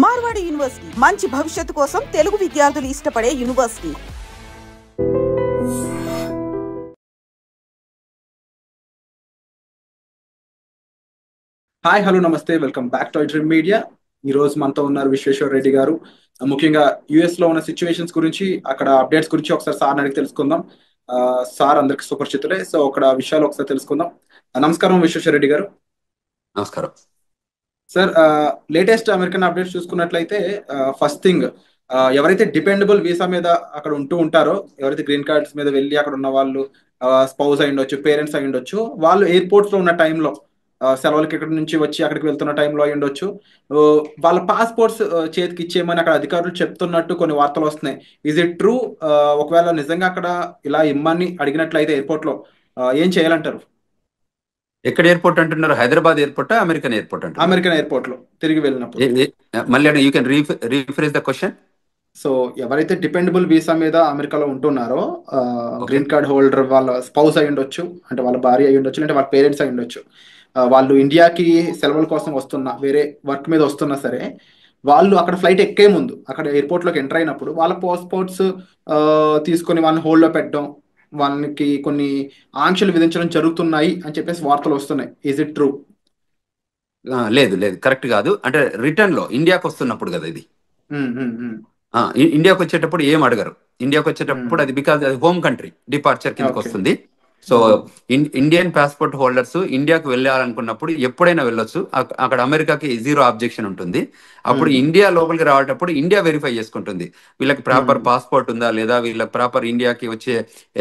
Marwadi university మంచి భవిష్యత్తు కోసం తెలుగు విద్యార్థులు ఇష్టపడే యూనివర్సిటీ. హాయ్, హలో, నమస్తే, welcome back to dream media. ఈ రోజు మనతో ఉన్నారు విశ్వేశ్వర రెడ్డి గారు. ముఖ్యంగా యుఎస్ లో ఉన్న సిచ్యువేషన్స్ గురించి, అక్కడ అప్డేట్స్ గురించి ఒకసారి సార్ అడిగి తెలుసుకుందాం. సార్ అందరికి సుపరిచితులే, సో అక్కడ విషయాలు ఒకసారి తెలుసుకుందాం. నమస్కారం విశ్వేశ్వర రెడ్డి గారు. నమస్కారం సార్, లేటెస్ట్ అమెరికన్ అప్డేట్స్ చూసుకున్నట్లయితే ఫస్ట్ థింగ్, ఎవరైతే డిపెండబుల్ వీసా మీద అక్కడ ఉంటూ ఉంటారో, ఎవరైతే గ్రీన్ కార్డ్స్ మీద వెళ్ళి అక్కడ ఉన్న వాళ్ళు స్పౌస్ అయి ఉండొచ్చు, పేరెంట్స్ అయి ఉండొచ్చు, వాళ్ళు ఎయిర్పోర్ట్స్ లో ఉన్న టైంలో సెలవులకి ఇక్కడ నుంచి వచ్చి అక్కడికి వెళ్తున్న టైంలో అయి ఉండొచ్చు, వాళ్ళ పాస్పోర్ట్స్ చేతికి ఇచ్చేయమని అక్కడ అధికారులు చెప్తున్నట్టు కొన్ని వార్తలు వస్తున్నాయి. Is it true? ఒకవేళ నిజంగా అక్కడ ఇలా ఇమ్మని అడిగినట్లయితే ఎయిర్పోర్ట్ లో ఏం చేయాలంటారు? ఎక్కడ ఎయిర్పోర్ట్ అంటున్నారు? హైదరాబాద్ ఎయిర్పోర్ట్, అమెరికన్ ఎయిర్పోర్ట్ అంటున్నారు? అమెరికన్ ఎయిర్పోర్ట్ లో తిరిగి వెళ్ళినప్పుడు. మళ్ళీ you can rephrase the question. So ఎవరైతే డిపెండబుల్ వీసా మీద అమెరికాలో ఉంటున్నారో, గ్రీన్ కార్డ్ హోల్డర్, వాళ్ళ స్పౌస్ అయి ఉండొచ్చు, అంటే వాళ్ళ భార్య అయి ఉండొచ్చు, అంటే వాళ్ళ పేరెంట్స్ అయి ఉండొచ్చు, వాళ్ళు ఇండియాకి సెలవుల కోసం వస్తున్నా, వేరే వర్క్ మీద వస్తున్నా సరే, వాళ్ళు అక్కడ ఫ్లైట్ ఎక్కే ముందు అక్కడ ఎయిర్పోర్ట్లోకి ఎంటర్ అయినప్పుడు వాళ్ళ పాస్పోర్ట్స్ తీసుకొని వాళ్ళని హోల్డ్లో పెట్టడం, వాళ్ళకి కొన్ని ఆంక్షలు విధించడం జరుగుతున్నాయి అని చెప్పేసి వార్తలు వస్తున్నాయి. Is it true? లేదు లేదు, కరెక్ట్ కాదు. అంటే రిటర్న్ లో ఇండియాకి వస్తున్నప్పుడు కదా ఇది. ఇండియాకి వచ్చేటప్పుడు ఏం అడగరు. ఇండియాకి వచ్చేటప్పుడు అది బికాజ్ అది హోమ్ కంట్రీ డిపార్చర్ కిందకి వస్తుంది. సో ఇండియన్ పాస్పోర్ట్ హోల్డర్స్ ఇండియాకి వెళ్ళాలనుకున్నప్పుడు ఎప్పుడైనా వెళ్ళొచ్చు. అక్కడ అమెరికాకి జీరో ఆబ్జెక్షన్ ఉంటుంది. అప్పుడు ఇండియా లోపలికి రావటప్పుడు ఇండియా వెరిఫై చేసుకుంటుంది వీళ్ళకి ప్రాపర్ పాస్పోర్ట్ ఉందా లేదా, వీళ్ళకి ప్రాపర్ ఇండియాకి వచ్చే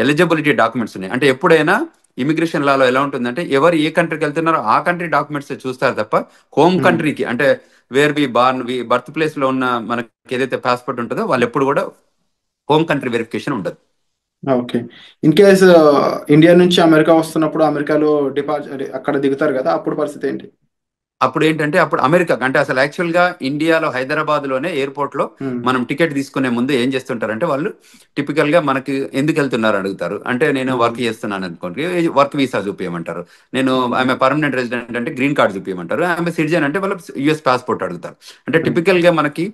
ఎలిజిబిలిటీ డాక్యుమెంట్స్ ఉన్నాయి. అంటే ఎప్పుడైనా ఇమిగ్రేషన్ లాలో ఎలా ఉంటుందంటే, ఎవరు ఏ కంట్రీకి వెళ్తున్నారో ఆ కంట్రీ డాక్యుమెంట్స్ చూస్తారు తప్ప హోమ్ కంట్రీకి, అంటే where we born, birth place లో ఉన్న మనకి ఏదైతే పాస్పోర్ట్ ఉంటుందో వాళ్ళు ఎప్పుడు కూడా హోమ్ కంట్రీ వెరిఫికేషన్ ఉండదు. ఓకే. ఇన్ కేస్ ఇండియా నుంచి అమెరికా వస్తున్నప్పుడు అమెరికాలో అక్కడ దిగుతారు కదా, అప్పుడు పరిస్థితి ఏంటి? అప్పుడు ఏంటంటే, అప్పుడు అమెరికా అంటే అసలు యాక్చువల్ గా ఇండియాలో హైదరాబాద్ లోనే ఎయిర్పోర్ట్ లో మనం టికెట్ తీసుకునే ముందు ఏం చేస్తుంటారంటే, వాళ్ళు టిపికల్ గా మనకి ఎందుకు వెళ్తున్నారు అడుగుతారు. అంటే నేను వర్క్ చేస్తున్నాను అనుకోండి, వర్క్ వీసా చూపించమంటారు. నేను ఆమె పర్మనెంట్ రెసిడెంట్ అంటే గ్రీన్ కార్డ్ చూపించమంటారు. ఆమె సిటిజన్ అంటే వాళ్ళు యుఎస్ పాస్పోర్ట్ అడుగుతారు. అంటే టిపికల్ గా మనకి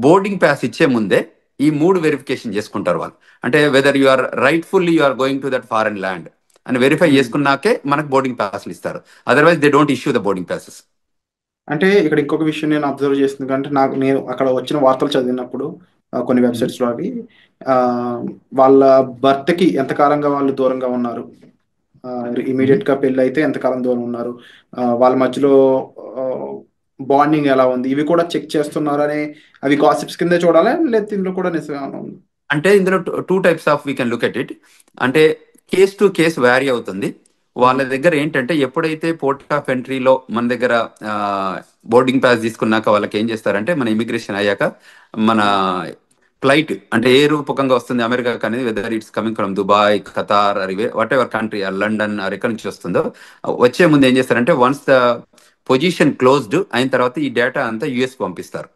బోర్డింగ్ పాస్ ఇచ్చే ముందే ఈ మూడు వెరిఫికేషన్ చేసుకుంటారు వాళ్ళు. అంటే whether you are rightfully you are going to that foreign land అని వెరిఫై చేసుకున్నాకే మనకు బోర్డింగ్ పాస్లు ఇస్తారు. Otherwise they don't issue the boarding passes. అంటే ఇక్కడ ఇంకొక విషయం నేను అబ్జర్వ్ చేస్తుంది అంటే, నేను అక్కడ వచ్చిన వార్తలు చదివినప్పుడు కొన్ని వెబ్సైట్స్ లో అవి వాళ్ళ భర్తకి ఎంతకాలంగా వాళ్ళు దూరంగా ఉన్నారు, ఇమీడియట్ గా పెళ్ళి అయితే ఎంతకాలం దూరం ఉన్నారు, వాళ్ళ మధ్యలో బాండింగ్ ఎలా ఉంది, ఇవి కూడా చెక్ చేస్తున్నారని, అవి గాసిప్స్ కింద చూడాలా లేదా దీనిలో కూడా నిజంగా ఉంది? అంటే ఇందులో two types of we can look at it. అంటే కేస్ టు కేస్ వ్యారీ అవుతుంది. వాళ్ళ దగ్గర ఏంటంటే, ఎప్పుడైతే పోర్ట్ ఆఫ్ ఎంట్రీలో మన దగ్గర బోర్డింగ్ పాస్ తీసుకున్నాక వాళ్ళకి ఏం చేస్తారంటే, మన ఇమిగ్రేషన్ అయ్యాక మన ఫ్లైట్ అంటే ఏ రూపకంగా వస్తుంది అమెరికాకి అనేది, whether it's coming from Dubai, Qatar, అరివే వాట్ ఎవర్ కంట్రీ, లండన్ ఎక్కడి నుంచి వస్తుందో, వచ్చే ముందు ఏం చేస్తారంటే, వన్స్ ద పొజిషన్ క్లోజ్డ్ అయిన తర్వాత ఈ డేటా అంతా యుఎస్ పంపిస్తారు.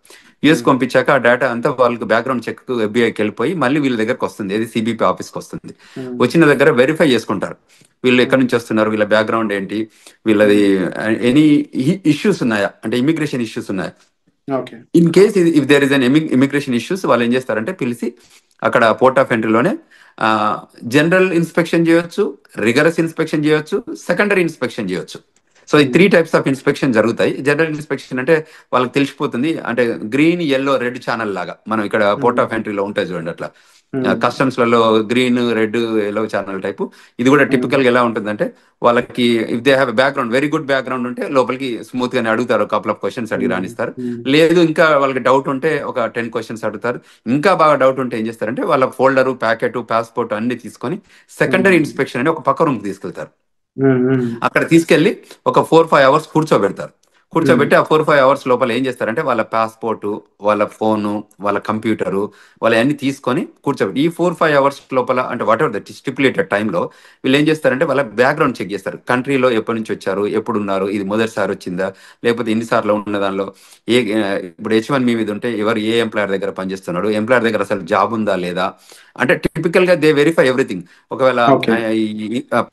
యుఎస్ పంపించాక ఆ డేటా అంతా వాళ్ళకి బ్యాక్గ్రౌండ్ చెక్ ఎఫ్బిఐకి వెళ్ళిపోయి మళ్ళీ వీళ్ళ దగ్గరకు వస్తుంది, ఏది సిబిపి ఆఫీస్కి వస్తుంది. వచ్చిన దగ్గర వెరిఫై చేసుకుంటారు వీళ్ళు ఎక్కడి నుంచి వస్తున్నారు, వీళ్ళ బ్యాక్గ్రౌండ్ ఏంటి, వీళ్ళది ఎనీ ఇష్యూస్ ఉన్నాయా, అంటే ఇమిగ్రేషన్ ఇష్యూస్ ఉన్నాయా. In case if there is an immigration issues, వాళ్ళు ఏం చేస్తారంటే పిలిచి అక్కడ పోర్ట్ ఆఫ్ ఎంట్రీలోనే జనరల్ ఇన్స్పెక్షన్ చేయొచ్చు, రిగరస్ ఇన్స్పెక్షన్ చేయొచ్చు, సెకండరీ ఇన్స్పెక్షన్ చేయొచ్చు. సో ఈ 3 టైప్స్ ఆఫ్ ఇన్స్పెక్షన్ జరుగుతాయి. జనరల్ ఇన్స్పెక్షన్ అంటే వాళ్ళకి తెలిసిపోతుంది, అంటే గ్రీన్, ఎల్లో, రెడ్ ఛానల్ లాగా మనం ఇక్కడ పోర్ట్ ఆఫ్ ఎంట్రీలో ఉంటాయి చూడండి, అట్లా కస్టమ్స్ లలో green, red, yellow channel type. ఇది కూడా టిపికల్ గా ఎలా ఉంటుందంటే, వాళ్ళకి if they have background, very good background ఉంటే లోపలికి స్మూత్ గానే అడుగుతారు, కపుల్ ఆఫ్ క్వశ్చన్స్ అడిగి రాణిస్తారు. లేదు ఇంకా వాళ్ళకి డౌట్ ఉంటే ఒక 10 క్వశ్చన్స్ అడుగుతారు. ఇంకా బాగా డౌట్ ఉంటే ఏం చేస్తారంటే, వాళ్ళ ఫోల్డరు, ప్యాకెట్, పాస్పోర్ట్ అన్ని తీసుకొని సెకండరీ ఇన్స్పెక్షన్ అని ఒక పక్క రూమ్ తీసుకెళ్తారు. అక్కడ తీసుకెళ్లి ఒక 4-5 అవర్స్ కూర్చోబెట్టి ఆ 4-5 అవర్స్ లోపల ఏం చేస్తారంటే, వాళ్ళ పాస్పోర్టు, వాళ్ళ ఫోను, వాళ్ళ కంప్యూటరు, వాళ్ళ అన్ని తీసుకొని కూర్చోబెట్టి ఈ 4-5 అవర్స్ లోపల, అంటే వాట్ ఎవర్ దట్ స్టిపులేటెడ్ టైంలో వీళ్ళు ఏం చేస్తారంటే వాళ్ళ బ్యాక్గ్రౌండ్ చెక్ చేస్తారు. కంట్రీలో ఎప్పటి నుంచి వచ్చారు, ఎప్పుడు ఉన్నారు, ఇది మొదటిసారి వచ్చిందా, లేకపోతే ఎన్నిసార్లు ఉన్న దానిలో ఇప్పుడు H1B మీద ఉంటే ఎవరు ఏ ఎంప్లాయర్ దగ్గర పనిచేస్తున్నాడు, ఎంప్లాయర్ దగ్గర అసలు జాబ్ ఉందా లేదా, అంటే టిపికల్ గా దే వెరిఫై ఎవ్రీథింగ్. ఒకవేళ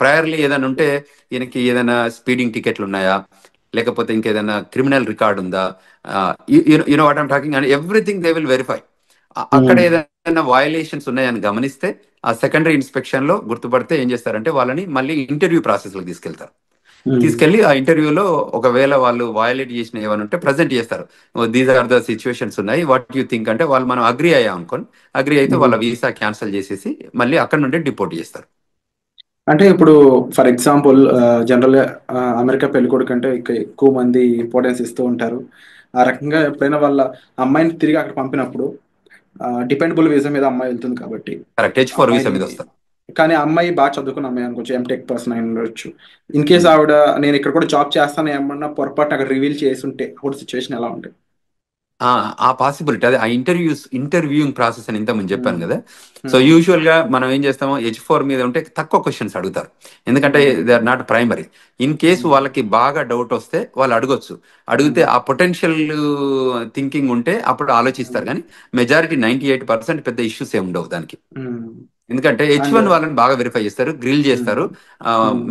ప్రయర్లీ ఏదైనా ఉంటే, ఈయనకి ఏదైనా స్పీడింగ్ టికెట్లు ఉన్నాయా, లేకపోతే ఇంకేదైనా క్రిమినల్ రికార్డ్ ఉందా, you know what I'm talking, and everything they will verify. అక్కడ ఏదైనా వయలేషన్స్ ఉన్నాయని గమనిస్తే ఆ సెకండరీ ఇన్స్పెక్షన్ లో గుర్తుపడితే ఏం చేస్తారంటే వాళ్ళని మళ్ళీ ఇంటర్వ్యూ ప్రాసెస్ లోకి తీసుకెళ్తారు. తీసుకెళ్లి ఆ ఇంటర్వ్యూలో ఒకవేళ వాళ్ళు వయలేట్ చేసిన ఏమైనా ఉంటే ప్రజెంట్ చేస్తారు. దీస్ ఆర్ ద సిచ్యువేషన్స్ ఉన్నాయి, వాట్ యూ థింక్ అంటే వాళ్ళు మనం అగ్రి అయ్యాం అనుకోని, అగ్రి అయితే వాళ్ళ వీసా క్యాన్సిల్ చేసేసి మళ్ళీ అక్కడ నుండి డిపోర్ట్ చేస్తారు. అంటే ఇప్పుడు ఫర్ ఎగ్జాంపుల్ జనరల్ అమెరికా పెళ్ళికొడుకు అంటే ఎక్కువ మంది ఇంపార్టెన్స్ ఇస్తూ ఉంటారు. ఆ రకంగా ఎప్పుడైనా వాళ్ళ అమ్మాయిని తిరిగి అక్కడ పంపినప్పుడు డిపెండబుల్ వీసా మీద అమ్మాయి వెళ్తుంది కాబట్టి కరెక్ట్, H4 వీసా అమ్మాయిని, మీద వస్తారు. కానీ ఆ అమ్మాయి బాగా చదువుకున్న అమ్మాయి అనుకోవచ్చు, ఎంటెక్ పర్సన్ అయి ఉండొచ్చు. ఇన్ కేస్ ఆవిడ నేను ఇక్కడ కూడా జాబ్ చేస్తాను ఏమన్నా పొరపాటు అక్కడ రివీల్ చేసి ఉంటే అప్పుడు సిచ్యువేషన్ ఎలా ఉంటుంది? ఆ పాసిబిలిటీ, అదే ఆ ఇంటర్వ్యూయింగ్ ప్రాసెస్ అని ఇంతకుముందు చెప్పాను కదా. So Hmm. యూజువల్ గా మనం ఏం చేస్తామో H4 మీద ఉంటే తక్కువ క్వశ్చన్స్ అడుగుతారు, ఎందుకంటే they are not primary. In case వాళ్ళకి బాగా డౌట్ వస్తే వాళ్ళు అడగొచ్చు, అడిగితే ఆ పొటెన్షియల్ థింకింగ్ ఉంటే అప్పుడు ఆలోచిస్తారు. కానీ మెజారిటీ 98% పెద్ద ఇష్యూస్ ఏమి ఉండవు దానికి. ఎందుకంటే అండ్ H1 వాళ్ళని బాగా వెరిఫై చేస్తారు, గ్రిల్ చేస్తారు,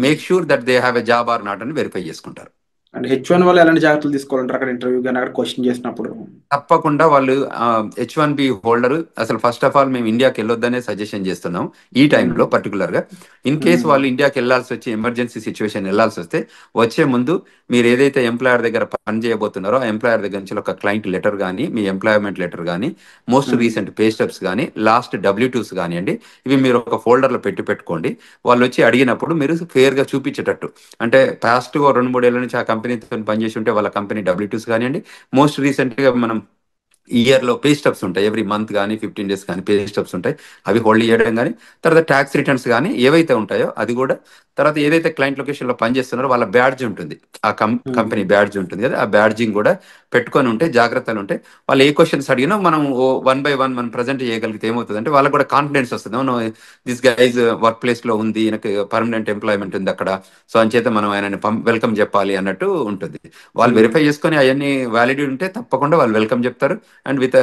make sure that they have a job or not అని వెరిఫై చేసుకుంటారు. అండ్ H1 వాళ్ళు ఎలాంటి జాగ్రత్తలు తీసుకోవాలంటారు అక్కడ ఇంటర్వ్యూ కానీ అక్కడ క్వశ్చన్ చేసినప్పుడు? తప్పకుండా వాళ్ళు H1B హోల్డర్, అసలు ఫస్ట్ ఆఫ్ ఆల్ మేము ఇండియాకి వెళ్ళొద్దనే సజెషన్ చేస్తున్నాం ఈ టైంలో పర్టికులర్ గా. ఇన్ కేస్ వాళ్ళు ఇండియాకి వెళ్ళాల్సి వచ్చి ఎమర్జెన్సీ సిచ్యువేషన్ వెళ్ళాల్సి వస్తే వచ్చే ముందు మీరు ఏదైతే ఎంప్లాయర్ దగ్గర పని చేయబోతున్నారో ఆ ఎంప్లాయర్ దగ్గర నుంచి ఒక క్లయింట్ లెటర్ కానీ, మీ ఎంప్లాయ్మెంట్ లెటర్ కానీ, మోస్ట్ రీసెంట్ పే స్టెప్స్ కానీ, లాస్ట్ W2s కానివ్వండి, ఇవి మీరు ఒక ఫోల్డర్లో పెట్టుకోండి. వాళ్ళు వచ్చి అడిగినప్పుడు మీరు ఫేర్ గా చూపించేటట్టు, అంటే పాస్ట్ 2-3 ఏళ్ల నుంచి ఆ కంపెనీతో పనిచేసి ఉంటే వాళ్ళ కంపెనీ W2s కానివ్వండి, మోస్ట్ రీసెంట్ గా మనం ఇయర్లో పే స్టబ్స్ ఉంటాయి, ఎవ్రీ మంత్ కానీ 15 days కానీ పే స్టబ్స్ ఉంటాయి, అవి హోల్డ్ చేయడం కానీ, తర్వాత ట్యాక్స్ రిటర్న్స్ కానీ ఏవైతే ఉంటాయో అది కూడా, తర్వాత ఏదైతే క్లయింట్ లొకేషన్లో పనిచేస్తున్నారో వాళ్ళ బ్యాడ్జ్ ఉంటుంది, ఆ కంపెనీ బ్యాడ్జ్ ఉంటుంది కదా, ఆ బ్యాడ్జింగ్ కూడా పెట్టుకొని ఉంటే జాగ్రత్తలు ఉంటే వాళ్ళు ఏ క్వశ్చన్స్ అడిగినా మనం 1 by 1 మనం ప్రజెంట్ చేయగలిగితే ఏమవుతుంది అంటే వాళ్ళకి కూడా కాన్ఫిడెన్స్ వస్తుంది. దిస్ గైజ్ వర్క్ ప్లేస్ లో ఉంది, ఈయనకి పర్మనెంట్ ఎంప్లాయ్మెంట్ ఉంది అక్కడ, సో అంచేత మనం ఆయనని వెల్కమ్ చెప్పాలి అన్నట్టు ఉంటుంది. వాళ్ళు వెరిఫై చేసుకొని అవన్నీ వ్యాలిడ్ ఉంటే తప్పకుండా వాళ్ళు వెల్కమ్ చెప్తారు, అండ్ విత్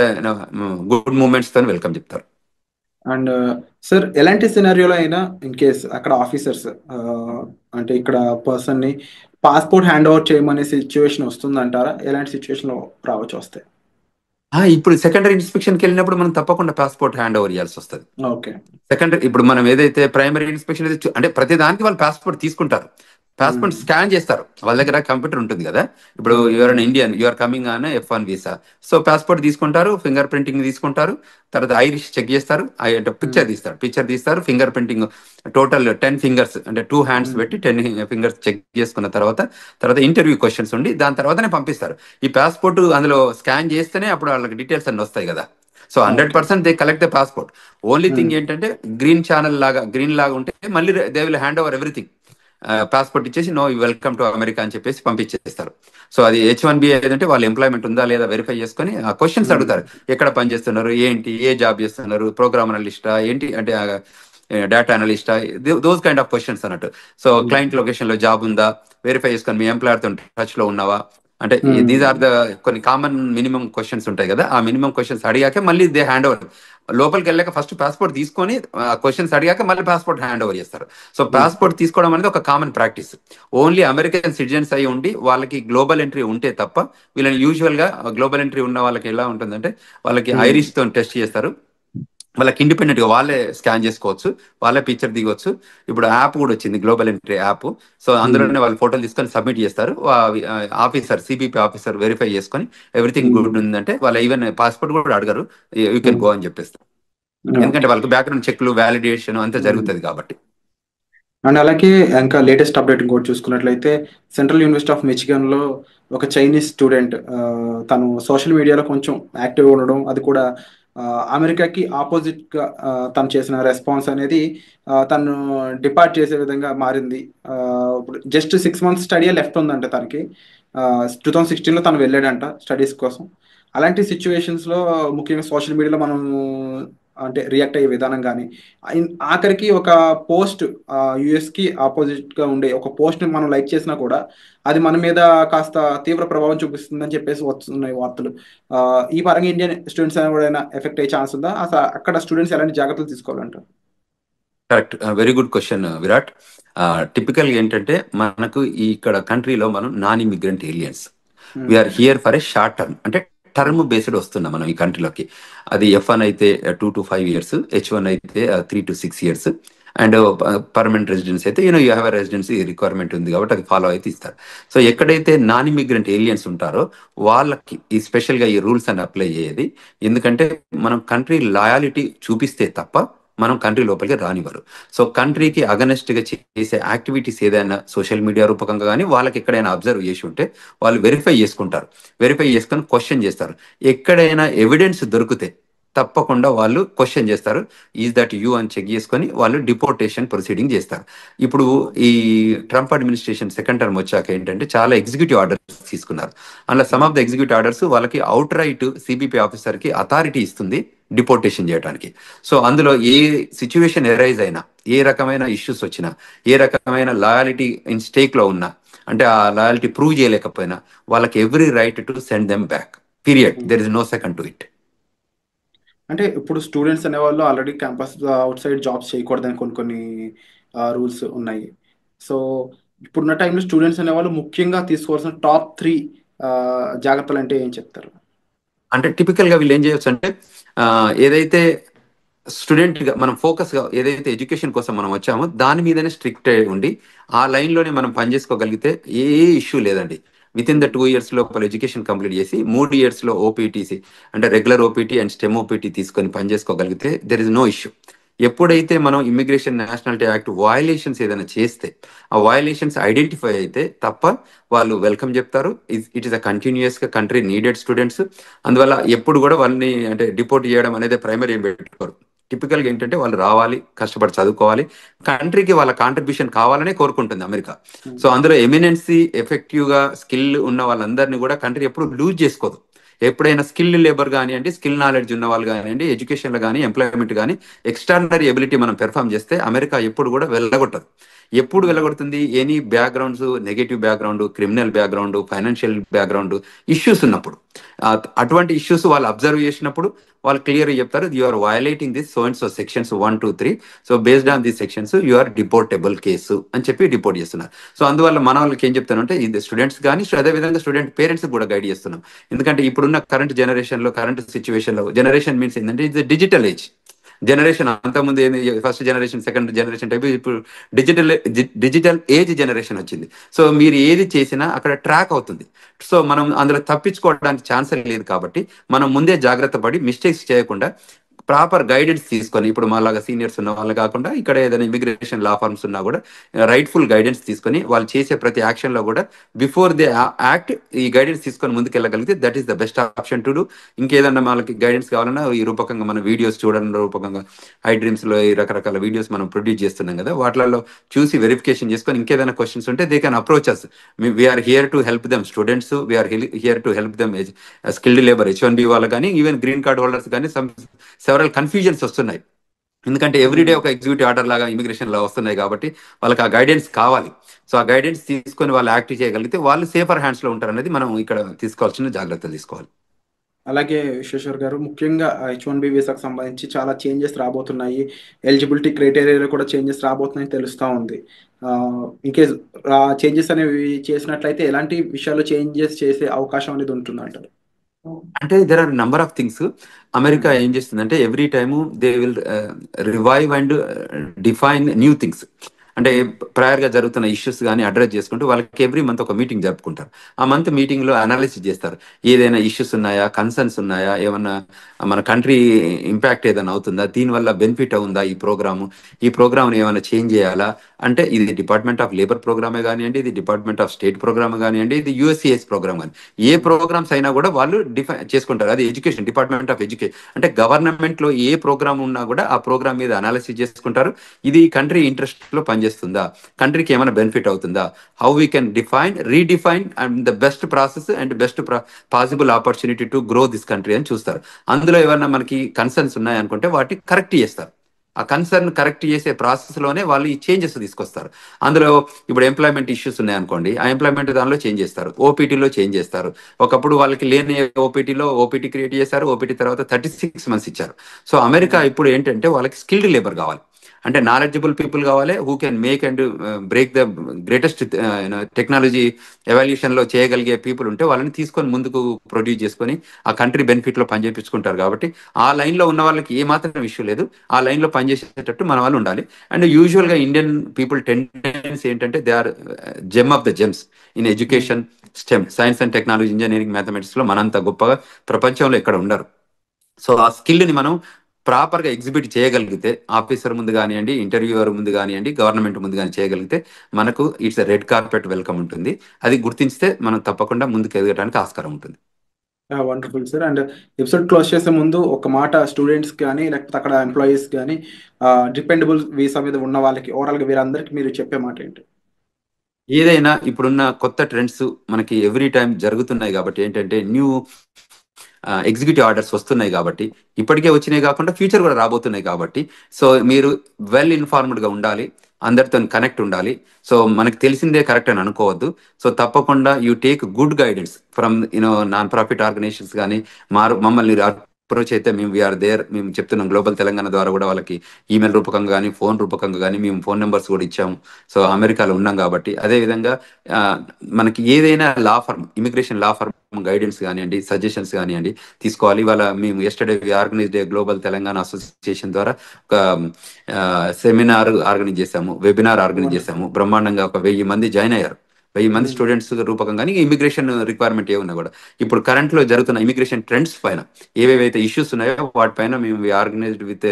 గుడ్ మూమెంట్స్ తో వెల్కమ్ చెప్తారు. అండ్ సార్, ఎలాంటి సినారియోలో అయినా ఇన్ కేస్ అక్కడ ఆఫీసర్స్ అంటే ఇక్కడ పర్సన్ ని పాస్పోర్ట్ హ్యాండ్ ఓవర్ చేయమనే సిచ్యువేషన్ వస్తుందంటారా? ఎలాంటి సిచ్యువేషన్ లో రావచ్చు వస్తే? ఇప్పుడు సెకండరీ ఇన్స్పెక్షన్కి వెళ్ళినప్పుడు మనం తప్పకుండా పాస్పోర్ట్ హ్యాండ్ ఓవర్ చేయాల్సి వస్తుంది. ఓకే. సెకండరీ ఇప్పుడు మనం ఏదైతే ప్రైమరీ ఇన్స్పెక్షన్ అంటే ప్రతి దానికి వాళ్ళు పాస్పోర్ట్ తీసుకుంటారు, పాస్పోర్ట్ స్కాన్ చేస్తారు, వాళ్ళ దగ్గర కంప్యూటర్ ఉంటుంది కదా. ఇప్పుడు you are an Indian, you are coming on F1 visa, so passport తీసుకుంటారు, ఫింగర్ ప్రింటింగ్ తీసుకుంటారు, తర్వాత ఐరిష్ చెక్ చేస్తారు, పిక్చర్ తీస్తారు, ఫింగర్ ప్రింటింగ్ టోటల్ 10 fingers అంటే 2 hands పెట్టి 10 fingers చెక్ చేసుకున్న తర్వాత ఇంటర్వ్యూ క్వశ్చన్స్ ఉండి దాని తర్వాతనే పంపిస్తారు. ఈ పాస్పోర్ట్ అందులో స్కాన్ చేస్తేనే అప్పుడు వాళ్ళకి డీటెయిల్స్ అన్ని వస్తాయి కదా. So 100% they collect the passport. Only thing ఏంటంటే గ్రీన్ లాగా ఉంటే మళ్ళీ they will hand over everything, passport ఇచ్చేసి నో వెల్కమ్ టు అమెరికా అని చెప్పేసి పంపించేస్తారు. సో అది H1B ఏదంటే వాళ్ళ ఎంప్లాయ్మెంట్ ఉందా లేదా వెరిఫై చేసుకొని ఆ క్వశ్చన్స్ అడుగుతారు, ఎక్కడ పని చేస్తున్నారు, ఏంటి, ఏ జాబ్ చేస్తున్నారు, ప్రోగ్రామ్ అనలిస్టా ఏంటి అంటే డేటా అనలిస్టా, దోస్ కైండ్ ఆఫ్ క్వశ్చన్స్ అన్నట్టు. సో క్లయింట్ లొకేషన్ లో జాబ్ ఉందా వెరిఫై చేసుకొని, మీ ఎంప్లాయర్ తో టచ్ లో ఉన్నావా, అంటే దీస్ ఆర్ ద కొన్ని కామన్ మినిమం క్వశ్చన్స్ ఉంటాయి కదా. ఆ మినిమం క్వశ్చన్స్ అడిగాక మళ్ళీ దే హ్యాండ్ ఓవర్, లోపలికి వెళ్ళాక ఫస్ట్ పాస్పోర్ట్ తీసుకొని క్వశ్చన్స్ అడిగాక మళ్ళీ పాస్పోర్ట్ హ్యాండ్ ఓవర్ చేస్తారు. సో పాస్పోర్ట్ తీసుకోవడం అనేది ఒక common practice. Only American citizens అయి ఉండి వాళ్ళకి గ్లోబల్ ఎంట్రీ ఉంటే తప్ప వీళ్ళని యూజువల్ గా గ్లోబల్ ఎంట్రీ ఉన్న వాళ్ళకి ఎలా ఉంటుందంటే వాళ్ళకి ఐరిష్ తో టెస్ట్ చేస్తారు, వాళ్ళకి ఇండిపెండెంట్ గా వాళ్ళే స్కాన్ చేసుకోవచ్చు, వాళ్ళే పిక్చర్ దిగొచ్చు. ఇప్పుడు యాప్ కూడా వచ్చింది, గ్లోబల్ ఎంట్రీ యాప్. సో అందులోనే వాళ్ళు ఫోటోలు తీసుకొని సబ్మిట్ చేస్తారు, ఆఫీసర్ సిబిపి ఆఫీసర్ వెరిఫై చేసుకొని ఎవ్రీథింగ్ గుడ్ ఉందంటే వాళ్ళు ఈవెన్ పాస్పోర్ట్ కూడా అడగరు, యూ కెన్ గో అని చెప్పేస్తారు. ఎందుకంటే వాళ్ళకి బ్యాక్గ్రౌండ్ చెక్లు, వ్యాలిడేషన్ అంతా జరుగుతుంది కాబట్టి. అండ్ అలాగే ఇంకా లేటెస్ట్ అప్డేట్ ఇంకోటి చూసుకున్నట్లయితే సెంట్రల్ యూనివర్సిటీ ఆఫ్ మిచిగన్ లో ఒక చైనీస్ స్టూడెంట్ తను సోషల్ మీడియాలో కొంచెం యాక్టివ్ ఉండడం, అది కూడా అమెరికాకి ఆపోజిట్ గా తను చేసిన రెస్పాన్స్ అనేది తను డిపార్ట్ చేసే విధంగా మారింది. ఇప్పుడు జస్ట్ 6 months స్టడీ లెఫ్ట్ ఉందంట తనకి. 2016లో తను వెళ్ళాడంట స్టడీస్ కోసం. అలాంటి సిచ్యువేషన్స్ లో ముఖ్యంగా సోషల్ మీడియాలో మనం అంటే రియాక్ట్ అయ్యే విధానం కానీ, ఆఖరికి ఒక పోస్ట్ యుఎస్ కి ఆపోజిట్ గా ఉండే ఒక పోస్ట్ ని మనం లైక్ చేసినా కూడా అది మన మీద కాస్త తీవ్ర ప్రభావం చూపిస్తుందని చెప్పేసి వస్తున్నాయి వార్తలు. ఈ పరంగా ఇండియన్ స్టూడెంట్స్ ఎవరైనా ఎఫెక్ట్ అయ్యే ఛాన్స్ ఉందా? అసలు అక్కడ స్టూడెంట్స్ ఎలాంటి జాగ్రత్తలు తీసుకోవాలంటారు? Correct, very good question Virat. టిపికల్గా ఏంటంటే మనకు ఈ ఇక్కడ కంట్రీలో మనం non immigrant aliens, we are here for a short term, అంటే టర్మ్ బేస్డ్ వస్తున్నాం మనం ఈ కంట్రీలోకి. అది F1 అయితే 2 to 5 years, H1 అయితే 3 to 6 years, and permanent residence అయితే యూ హ్యావ్ రెసిడెన్సీ రిక్వైర్మెంట్ ఉంది కాబట్టి అది ఫాలో అయితే ఇస్తారు. సో ఎక్కడైతే నాన్ ఇమిగ్రెంట్ ఏలియన్స్ ఉంటారో వాళ్ళకి ఈ స్పెషల్గా ఈ రూల్స్ అని అప్లై అయ్యేది. ఎందుకంటే మనం కంట్రీ లాయాలిటీ చూపిస్తే తప్ప మనం కంట్రీ లోపలికి రానివ్వరు. సో కంట్రీకి అగనెస్ట్గా చేసే యాక్టివిటీస్ ఏదైనా సోషల్ మీడియా రూపకంగా కానీ వాళ్ళకి ఎక్కడైనా అబ్జర్వ్ చేసి ఉంటే వాళ్ళు వెరిఫై చేసుకుంటారు. వెరిఫై చేసుకొని క్వశ్చన్ చేస్తారు. ఎక్కడైనా ఎవిడెన్స్ దొరికితే తప్పకుండా వాళ్ళు క్వశ్చన్ చేస్తారు, ఈజ్ దట్ యూ అని చెక్ చేసుకొని వాళ్ళు డిపోర్టేషన్ ప్రొసీడింగ్ చేస్తారు. ఇప్పుడు ఈ ట్రంప్ అడ్మినిస్ట్రేషన్ సెకండ్ టర్మ్ వచ్చాక ఏంటంటే చాలా ఎగ్జిక్యూటివ్ ఆర్డర్స్ తీసుకున్నారు. అందులో some of the executive orders వాళ్ళకి అవుట్ రైట్ సిబిపి ఆఫీసర్కి అథారిటీ ఇస్తుంది డిపోర్టేషన్ చేయడానికి. సో అందులో ఏ సిచ్యువేషన్ ఎరైజ్ అయినా, ఏ రకమైన ఇష్యూస్ వచ్చినా, ఏ రకమైన లాయాలిటీ ఇన్ స్టేక్లో ఉన్నా, అంటే ఆ లాయాలిటీ ప్రూవ్ చేయలేకపోయినా వాళ్ళకి every right to send them back, period. There is no second to it. అంటే ఇప్పుడు స్టూడెంట్స్ అనేవాళ్ళు already campus outside jobs చేయకూడదని కొన్ని రూల్స్ ఉన్నాయి. సో ఇప్పుడున్న టైంలో స్టూడెంట్స్ అనేవాళ్ళు ముఖ్యంగా తీసుకోవాల్సిన టాప్ 3 జాగ్రత్తలు అంటే ఏం చెప్తారు? అంటే టిపికల్గా వీళ్ళు ఏం చేయొచ్చు అంటే ఏదైతే స్టూడెంట్గా మనం ఫోకస్గా ఏదైతే ఎడ్యుకేషన్ కోసం మనం వచ్చామో దాని మీదనే స్ట్రిక్ట్ ఉండి ఆ లైన్లోనే మనం పనిచేసుకోగలిగితే ఏ ఇష్యూ లేదండి. విత్ ఇన్ ద 2 years లోపల ఎడ్యుకేషన్ కంప్లీట్ చేసి 3 yearsలో ఓపీటీసీ అంటే regular OPT and stem OPT తీసుకొని పనిచేసుకోగలిగితే దెర్ ఇస్ నో ఇష్యూ. ఎప్పుడైతే మనం ఇమిగ్రేషన్ నేషనాలిటీ యాక్ట్ వయలేషన్స్ ఏదైనా చేస్తే ఆ వయలేషన్స్ ఐడెంటిఫై అయితే తప్ప వాళ్ళు వెల్కమ్ చెప్తారు. ఇట్ ఈస్ అ కంటిన్యూస్గా కంట్రీ నీడెడ్ స్టూడెంట్స్. అందువల్ల ఎప్పుడు కూడా వాళ్ళని అంటే డిపోర్ట్ చేయడం అనేది ప్రైమరీ ఏం పెట్టుకోరు. టిపికల్గా ఏంటంటే వాళ్ళు రావాలి, కష్టపడి చదువుకోవాలి, కంట్రీకి వాళ్ళ కాంట్రిబ్యూషన్ కావాలనే కోరుకుంటుంది అమెరికా. సో అందులో ఎమినెన్సీ ఎఫెక్టివ్గా స్కిల్ ఉన్న వాళ్ళందరినీ కూడా కంట్రీ ఎప్పుడు లూజ్ చేసుకోదు. ఎప్పుడైనా స్కిల్ లేబర్ కానివ్వండి, స్కిల్ నాలెడ్జ్ ఉన్న వాళ్ళు కానివ్వండి, ఎడ్యుకేషన్లో కానీ ఎంప్లాయ్మెంట్ కానీ ఎక్స్ట్రాడినరీ ఎబిలిటీ మనం పెర్ఫామ్ చేస్తే అమెరికా ఎప్పుడు కూడా వెళ్ళగొట్టదు. ఎప్పుడు వెళ్ళగొడుతుంది? Any backgrounds, negative background, criminal background, financial background issues ఉన్నప్పుడు, అటువంటి ఇష్యూస్ వాళ్ళు అబ్జర్వ్ చేసినప్పుడు వాళ్ళు క్లియర్గా చెప్తారు, you are violating this so and so sections 1, 2, 3, so based on this sections you are deportable case అని చెప్పి డిపోర్ట్ చేస్తున్నారు. సో అందువల్ల మన వాళ్ళకి ఏం చెప్తానంటే ఇది స్టూడెంట్స్ కానీ అదేవిధంగా స్టూడెంట్ పేరెంట్స్ కూడా గైడ్ చేస్తున్నాం. ఎందుకంటే ఇప్పుడున్న కరెంట్ జనరేషన్లో, కరెంట్ సిచ్యువేషన్లో, జనరేషన్ మీన్స్ ఏంటంటే ఇది డిజిటల్ ఏజ్ జనరేషన్. అంతకుముందు ఏంది first generation, second generation type, ఇప్పుడు డిజిటల్ ఏజ్ జనరేషన్ వచ్చింది. సో మీరు ఏది చేసినా అక్కడ ట్రాక్ అవుతుంది. సో మనం అందులో తప్పించుకోవడానికి ఛాన్స్ లేదు. కాబట్టి మనం ముందే జాగ్రత్త పడి మిస్టేక్స్ చేయకుండా ప్రాపర్ గైడెన్స్ తీసుకొని, ఇప్పుడు మాలాగా సీనియర్స్ ఉన్న వాళ్ళు కాకుండా ఇక్కడ ఏదైనా ఇమిగ్రేషన్ లా ఫార్మ్స్ ఉన్నా కూడా రైట్ఫుల్ గైడెన్స్ తీసుకొని వాళ్ళు చేసే ప్రతి యాక్షన్లో కూడా బిఫోర్ దే యాక్ట్ ఈ గైడెన్స్ తీసుకొని ముందుకెళ్ళగలిగితే that is the best option to do. ఇంకేదన్నా వాళ్ళకి గైడెన్స్ కావాలన్నా ఈ రూపకంగా మన వీడియోస్ చూడడం రూపకంగా ఐ డ్రీమ్స్లో ఈ రకరకాల వీడియోస్ మనం ప్రొడ్యూస్ చేస్తున్నాం కదా, వాటిలలో చూసి వెరిఫికేషన్ చేసుకొని ఇంకేదైనా క్వశ్చన్స్ ఉంటే they can approach us. We are here to help them students, we are here to help them skilled labour H1B వాళ్ళు కానీ, ఈవెన్ గ్రీన్ కార్డ్ హోల్డర్స్ కానీ సెవరల్ కన్ఫ్యూజన్స్ వస్తున్నాయి. ఎందుకంటే ఎవ్రీడే ఒక ఎగ్జిక్యూటివ్ ఆర్డర్ లాగా ఇమిగ్రేషన్ లా వస్తున్నాయి కాబట్టి వాళ్ళకి ఆ గైడెన్స్ కావాలి. సో ఆ గైడెన్స్ తీసుకొని వాళ్ళు యాక్ట్ చేయగలిగితే వాళ్ళు సేఫర్ హ్యాండ్స్లో ఉంటారు అనేది మనం ఇక్కడ తీసుకోవాల్సిన జాగ్రత్తలు తీసుకోవాలి. అలాగే విశ్వేశ్వర్ గారు, ముఖ్యంగా H1B వీసాకు సంబంధించి చాలా చేంజెస్ రాబోతున్నాయి. ఎలిజిబిలిటీ క్రైటీరియాలో కూడా చేంజెస్ రాబోతున్నాయని తెలుస్తూ ఉంది. ఇన్కేస్ చేంజెస్ అనేవి చేసినట్లయితే ఎలాంటి విషయాల్లో చేంజెస్ చేసే అవకాశం అనేది ఉంటుందంటారు? అంటే there are number of things. America ఏం చేస్తుందంటే every time they will revive and define new things. అంటే ప్రయర్గా జరుగుతున్న ఇష్యూస్ కానీ అడ్రస్ చేసుకుంటూ వాళ్ళకి ఎవ్రీ మంత్ ఒక మీటింగ్ జరుపుకుంటారు. ఆ మంత్ మీటింగ్లో అనాలిసిస్ చేస్తారు, ఏదైనా ఇష్యూస్ ఉన్నాయా, కన్సర్న్స్ ఉన్నాయా, ఏమన్నా మన కంట్రీ ఇంపాక్ట్ ఏదైనా అవుతుందా, దీనివల్ల బెనిఫిట్ అవుందా ఈ ప్రోగ్రామ్ని ఏమైనా చేంజ్ చేయాలా. అంటే ఇది డిపార్ట్మెంట్ ఆఫ్ లేబర్ ప్రోగ్రామే కానివ్వండి, ఇది డిపార్ట్మెంట్ ఆఫ్ స్టేట్ ప్రోగ్రామ్ కానివ్వండి, ఇది USCIS ప్రోగ్రామ్ కానీ, ఏ ప్రోగ్రామ్స్ అయినా కూడా వాళ్ళు డిఫైన్ చేసుకుంటారు. అది ఎడ్యుకేషన్, డిపార్ట్మెంట్ ఆఫ్ ఎడ్యుకేషన్ అంటే గవర్నమెంట్లో ఏ ప్రోగ్రామ్ ఉన్నా కూడా ఆ ప్రోగ్రామ్ మీద అనాలిసిస్ చేసుకుంటారు. ఇది కంట్రీ ఇంట్రెస్ట్లో పనిచేస్తుందా, కంట్రీకి ఏమైనా బెనిఫిట్ అవుతుందా, how we can redefine and the best process and best possible opportunity to grow this country అని చూస్తారు. అందులో ఏమైనా మనకి కన్సర్న్స్ ఉన్నాయనుకుంటే వాటిని కరెక్ట్ చేస్తారు. ఆ కన్సర్న్ కరెక్ట్ చేసే ప్రాసెస్లోనే వాళ్ళు ఈ చేంజెస్ తీసుకొస్తారు. అందులో ఇప్పుడు ఎంప్లాయ్మెంట్ ఇష్యూస్ ఉన్నాయనుకోండి, ఆ ఎంప్లాయ్మెంట్ దానిలో చేంజ్ చేస్తారు, ఓపీటీలో చేంజ్ చేస్తారు. ఒకప్పుడు వాళ్ళకి లేని ఓపీటీ క్రియేట్ చేశారు, ఓపీటీ తర్వాత 36 months ఇచ్చారు. సో అమెరికా ఇప్పుడు ఏంటంటే వాళ్ళకి స్కిల్డ్ లేబర్ కావాలి. అంటే నాలెడ్జబుల్ పీపుల్ కావాలి, who can make and break the greatest technology evolution లో చేయగలిగే పీపుల్ ఉంటే వాళ్ళని తీసుకొని ముందుకు ప్రొడ్యూస్ చేసుకొని ఆ కంట్రీ బెనిఫిట్ లో పనిచేపించుకుంటారు. కాబట్టి ఆ లైన్ లో ఉన్న వాళ్ళకి ఏ మాత్రం ఇష్యూ లేదు, ఆ లైన్ లో పనిచేసేటట్టు మన వాళ్ళు ఉండాలి. అండ్ యూజువల్ గా ఇండియన్ పీపుల్ టెండెన్సీ ఏంటంటే they are gem of the gems in education, STEM, science and technology, engineering, mathematics లో మనంత గొప్పగా ప్రపంచంలో ఎక్కడ ఉండరు. సో ఆ స్కిల్ని మనం ప్రాపర్గా ఎగ్జిబిట్ చేయగలిగితే, ఆఫీసర్ ముందు కానివ్వండి, ఇంటర్వ్యూవర్ ముందు కానివ్వండి, గవర్నమెంట్ ముందు కానీ చేయగలిగితే మనకు ఇట్స్ రెడ్ కార్పెట్ వెల్కమ్ ఉంటుంది. అది గుర్తించితే మనం తప్పకుండా ముందుకు ఎదగడానికి ఆస్కారం ఉంటుంది. Wonderful sir. And episode close చేసే ముందు ఒక మాట స్టూడెంట్స్ కానీ లేకపోతే అక్కడ ఎంప్లాయీస్ కానీ డిపెండబుల్ వీసా మీద ఉన్న వాళ్ళకి ఓవరాల్గా వీరందరికీ మీరు చెప్పే మాట ఏంటి? ఏదైనా ఇప్పుడున్న కొత్త ట్రెండ్స్ మనకి ఎవ్రీ టైం జరుగుతున్నాయి కాబట్టి ఏంటంటే న్యూ ఎగ్జిక్యూటివ్ ఆర్డర్స్ వస్తున్నాయి కాబట్టి, ఇప్పటికే వచ్చినాయి కాకుండా ఫ్యూచర్ కూడా రాబోతున్నాయి కాబట్టి, సో మీరు వెల్ ఇన్ఫార్మ్డ్గా ఉండాలి, అందరితో కనెక్ట్ ఉండాలి. సో మనకు తెలిసిందే కరెక్ట్ అని అనుకోవద్దు. సో తప్పకుండా you take good guidance from non profit organisations కానీ మమ్మల్ని అప్రోచ్ అయితే మేము వీఆర్ దేర్, మేము చెప్తున్నాం. గ్లోబల్ తెలంగాణ ద్వారా కూడా వాళ్ళకి ఈమెయిల్ రూపకంగా కానీ ఫోన్ రూపకంగా కానీ మేము ఫోన్ నెంబర్స్ కూడా ఇచ్చాము. సో అమెరికాలో ఉన్నాం కాబట్టి అదేవిధంగా మనకి ఏదైనా law firm, immigration law firm guidance కానివ్వండి, సజెషన్స్ కానివ్వండి తీసుకోవాలి. ఇవాళ మేము yesterday organised global Telangana association ద్వారా ఒక సెమినార్ ఆర్గనైజ్ చేశాము, వెబినార్ ఆర్గనైజ్ చేశాము. బ్రహ్మాండంగా ఒక 1000 మంది జాయిన్ అయ్యారు. 1000 మంది స్టూడెంట్స్ రూపకంగా ఇమిగ్రేషన్ రిక్వైర్మెంట్ ఏమున్నా కూడా ఇప్పుడు కరెంట్ లో జరుగుతున్న ఇమిగ్రేషన్ ట్రెండ్స్ పైన ఏవేవైతే ఇష్యూస్ ఉన్నాయో వాటిపైన మేము ఆర్గనైజ్డ్ విత్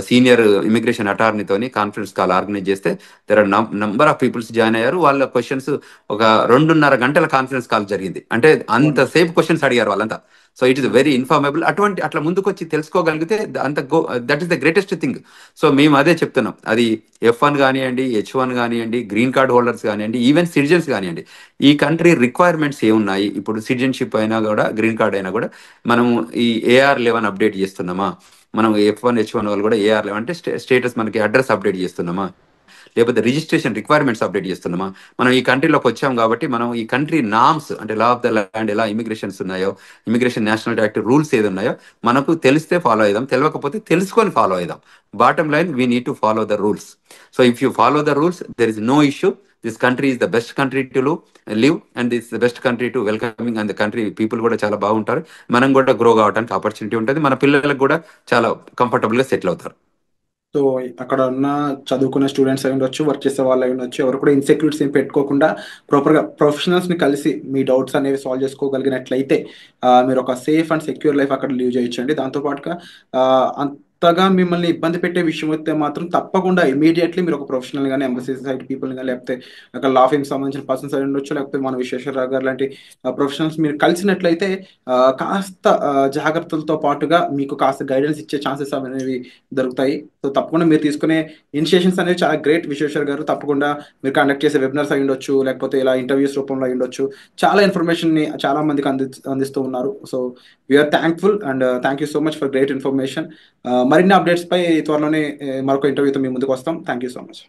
సీనియర్ ఇమిగ్రేషన్ అటార్నీతోని కాన్ఫరెన్స్ కాల్ ఆర్గనైజ్ చేస్తే there are number of peoples join అయ్యారు. వాళ్ళ క్వశ్చన్స్ ఒక 2.5 గంటల కాన్ఫరెన్స్ కాల్ జరిగింది. అంటే అంతసేపు క్వశ్చన్స్ అడిగారు వాళ్ళంతా. So it is very informable. అట్లా ముందుకు వచ్చి తెలుసుకోగలిగితే that is the greatest thing. So మేము అదే చెప్తున్నాం. అది F1 కానివ్వండి, H1 కానివ్వండి, గ్రీన్ కార్డ్ హోల్డర్స్ కానివ్వండి, ఈవెన్ సిటిజన్స్ కానివ్వండి, ఈ కంట్రీ రిక్వైర్మెంట్స్ ఏమున్నాయి, ఇప్పుడు సిటిజన్షిప్ అయినా కూడా గ్రీన్ కార్డ్ అయినా కూడా మనం ఈ AR11 అప్డేట్ చేస్తున్నామా, మనం F1 H1 వాళ్ళు కూడా AR11 అంటే స్టేటస్ మనకి అడ్రస్ అప్డేట్ చేస్తున్నామా, లేకపోతే రిజిస్ట్రేషన్ రిక్వైర్మెంట్స్ అప్డేట్ చేస్తున్నామా. మనం ఈ కంట్రీలోకి వచ్చాం కాబట్టి మనం ఈ కంట్రీ నామ్స్ అంటే లా ఆఫ్ ద ల్యాండ్ ఎలా ఇమిగ్రేషన్స్ ఉన్నాయో, ఇమిగ్రేషన్ నేషనల్ యాక్ట్ రూల్స్ ఏది ఉన్నాయో మనకు తెలిస్తే ఫాలో అయిదాం, తెలియకపోతే తెలుసుకొని ఫాలో అయిదాం. Bottom line we need to follow the rules. So if you follow the rules there is no issue. This country is the best country to live and this the best country to welcoming. And the country people కూడా చాలా బాగుంటారు. మనం కూడా grow కావడానికి opportunity ఉంటుంది. మన పిల్లలకు కూడా చాలా కంఫర్టబుల్గా సెటిల్ అవుతారు. సో అక్కడ ఉన్న చదువుకున్న స్టూడెంట్స్ అయి ఉండొచ్చు, వర్క్ చేసే వాళ్ళు అయి ఉండొచ్చు, ఎవరు కూడా ఇన్సెక్యూరిటీస్ ఏం పెట్టుకోకుండా ప్రాపర్గా ప్రొఫెషనల్స్ని కలిసి మీ డౌట్స్ అనేవి సాల్వ్ చేసుకోగలిగినట్లయితే మీరు ఒక సేఫ్ అండ్ సెక్యూర్ లైఫ్ అక్కడ లీవ్ చేయొచ్చండి. దాంతోపాటుగా అంతగా మిమ్మల్ని ఇబ్బంది పెట్టే విషయం అయితే మాత్రం తప్పకుండా ఇమీడియట్లీ మీరు ఒక ప్రొఫెషనల్ కానీ ఎంబసీ సైడ్ పీపుల్ కానీ లేకపోతే అక్కడ లా ఫీమ్ సంబంధించిన పర్సన్స్ అయి ఉండొచ్చు, లేకపోతే మన విశ్వేశ్వరరావు గారు లాంటి ప్రొఫెషనల్స్ మీరు కలిసినట్లయితే కాస్త జాగ్రత్తలతో పాటుగా మీకు కాస్త గైడెన్స్ ఇచ్చే ఛాన్సెస్ అనేవి దొరుకుతాయి. సో తప్పకుండా మీరు తీసుకునే ఇనిషియేషన్స్ అనేవి చాలా గ్రేట్ విశ్వేశ్వర్ గారు. తప్పకుండా మీరు కండక్ట్ చేసే వెబినార్స్ అయి ఉండొచ్చు, లేకపోతే ఇలా ఇంటర్వ్యూస్ రూపంలో అయి ఉండొచ్చు, చాలా ఇన్ఫర్మేషన్ని చాలా మందికి అందిస్తూ ఉన్నారు. So we are thankful and thank you so much for great information. మరిన్ని అప్డేట్స్ పై త్వరలోనే మరొక ఇంటర్వ్యూతో మీ ముందుకు వస్తాం. Thank you so much.